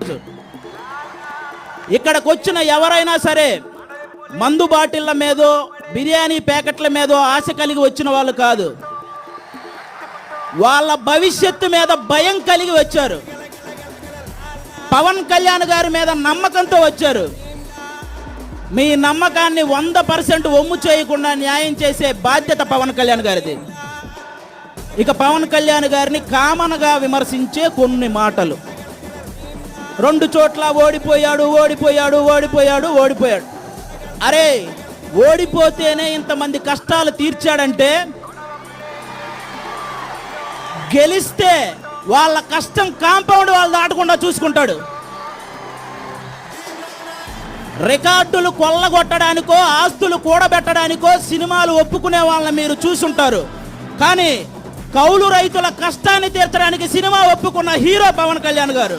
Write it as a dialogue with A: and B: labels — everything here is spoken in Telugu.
A: ఈరోజు. ఇక్కడికి వచ్చిన ఎవరైనా సరే మందు బాటిళ్ల మీదో బిర్యానీ ప్యాకెట్ల మీదో ఆశ కలిగి వచ్చిన వాళ్ళు కాదు. వాళ్ళ భవిష్యత్తు మీద భయం కలిగి వచ్చారు. పవన్ కళ్యాణ్ గారి మీద నమ్మకంతో వచ్చారు. మీ నమ్మకాన్ని 100% ఒమ్ము చేయకుండా న్యాయం చేసే బాధ్యత పవన్ కళ్యాణ్ గారిది. ఇక పవన్ కళ్యాణ్ గారిని కామన్గా విమర్శించే కొన్ని మాటలు. 2 చోట్ల ఓడిపోయాడు. అరే, ఓడిపోతేనే ఇంతమంది కష్టాలు తీర్చాడంటే గెలిస్తే వాళ్ళ కష్టం కాంపౌండ్ వాళ్ళు దాటకుండా చూసుకుంటాడు. రికార్డులు కొల్లగొట్టడానికో ఆస్తులు కూడబెట్టడానికో సినిమాలు ఒప్పుకునే వాళ్ళని మీరు చూసుంటారు. కానీ కౌలు రైతుల కష్టాన్ని తీర్చడానికి సినిమా ఒప్పుకున్న హీరో పవన్ కళ్యాణ్ గారు.